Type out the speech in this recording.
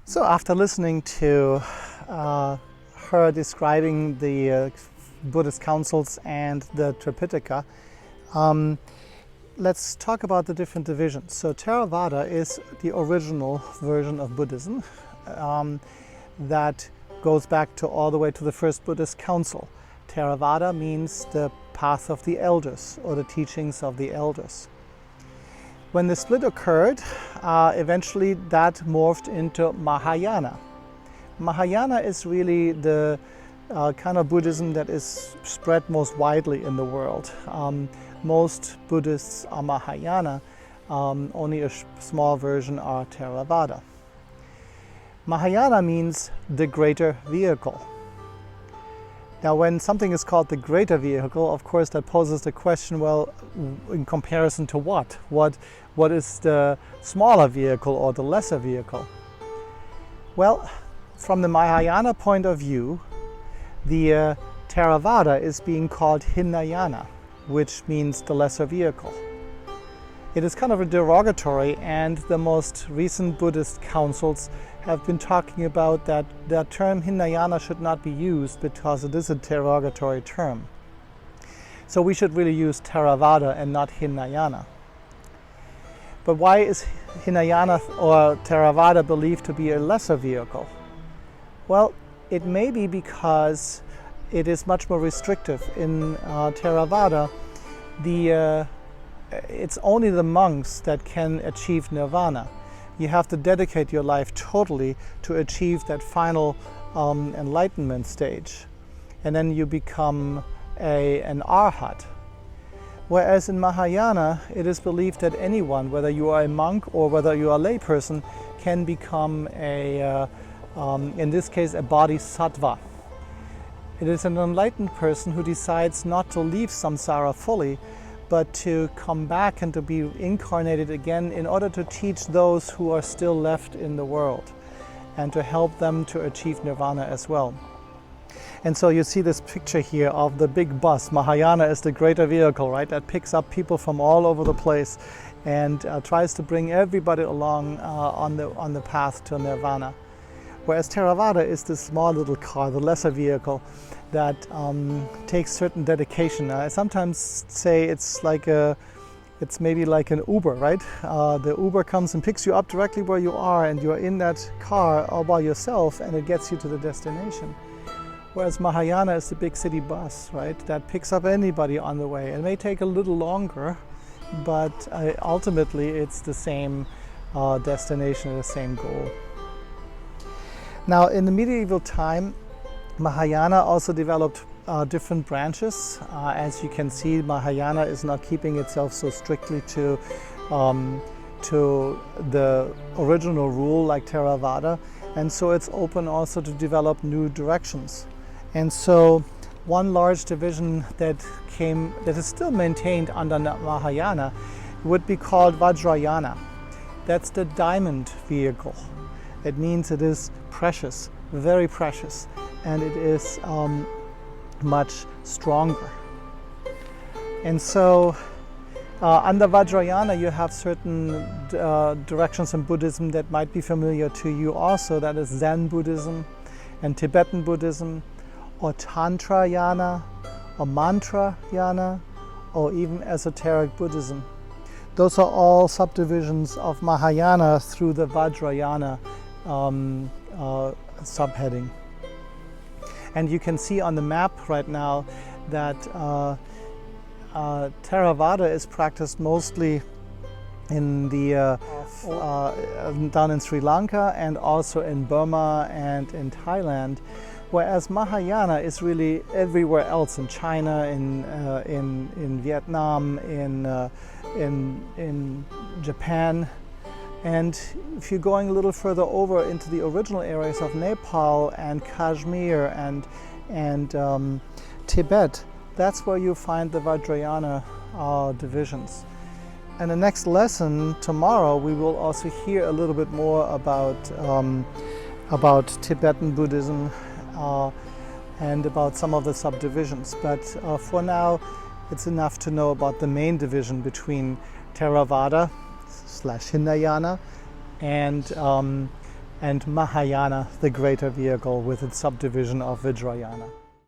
So after listening to her describing the Buddhist councils and the Tripitaka, let's talk about the different divisions. So Theravada is the original version of Buddhism that goes back to all the way to the first Buddhist council. Theravada means the path of the elders or the teachings of the elders. When the split occurred, eventually that morphed into Mahayana. Mahayana is really the kind of Buddhism that is spread most widely in the world. Most Buddhists are Mahayana, only a small version are Theravada. Mahayana means the greater vehicle. Now, when something is called the greater vehicle, of course, that poses the question, well, in comparison to what? What is the smaller vehicle or the lesser vehicle? Well, from the Mahayana point of view, the Theravada is being called Hinayana, which means the lesser vehicle. It is kind of a derogatory, and the most recent Buddhist councils have been talking about that the term Hinayana should not be used because it is a derogatory term. So we should really use Theravada and not Hinayana. But why is Hinayana or Theravada believed to be a lesser vehicle? Well, it may be because it is much more restrictive. In Theravada, it's only the monks that can achieve nirvana. You have to dedicate your life totally to achieve that final enlightenment stage. And then you become an arhat. Whereas in Mahayana, it is believed that anyone, whether you are a monk or whether you are a layperson, can become in this case, a bodhisattva. It is an enlightened person who decides not to leave samsara fully, but to come back and to be incarnated again in order to teach those who are still left in the world and to help them to achieve nirvana as well. And so you see this picture here of the big bus. Mahayana is the greater vehicle, right? That picks up people from all over the place and tries to bring everybody along on the path to nirvana. Whereas Theravada is this small little car, the lesser vehicle, that takes certain dedication. I sometimes say it's maybe like an Uber, right? The Uber comes and picks you up directly where you are, and you're in that car all by yourself, and it gets you to the destination. Whereas Mahayana is the big city bus, right? That picks up anybody on the way. It may take a little longer, but ultimately it's the same destination, the same goal. Now, in the medieval time, Mahayana also developed different branches. As you can see, Mahayana is not keeping itself so strictly to the original rule like Theravada, and so it's open also to develop new directions. And so one large division that is still maintained under Mahayana would be called Vajrayana. That's the diamond vehicle. It means it is precious, very precious, and it is much stronger. And so under Vajrayana you have certain directions in Buddhism that might be familiar to you also. That is Zen Buddhism and Tibetan Buddhism, or Tantrayana, or Mantrayana, or even Esoteric Buddhism. Those are all subdivisions of Mahayana through the Vajrayana subheading. And you can see on the map right now that Theravada is practiced mostly in down in Sri Lanka and also in Burma and in Thailand, whereas Mahayana is really everywhere else, in China, in Vietnam, in Japan. And if you're going a little further over into the original areas of Nepal and Kashmir and Tibet, that's where you find the Vajrayana divisions. And the next lesson tomorrow, we will also hear a little bit more about Tibetan Buddhism and about some of the subdivisions. But for now, it's enough to know about the main division between Theravada / Hinayana and and Mahayana, the greater vehicle with its subdivision of Vajrayana.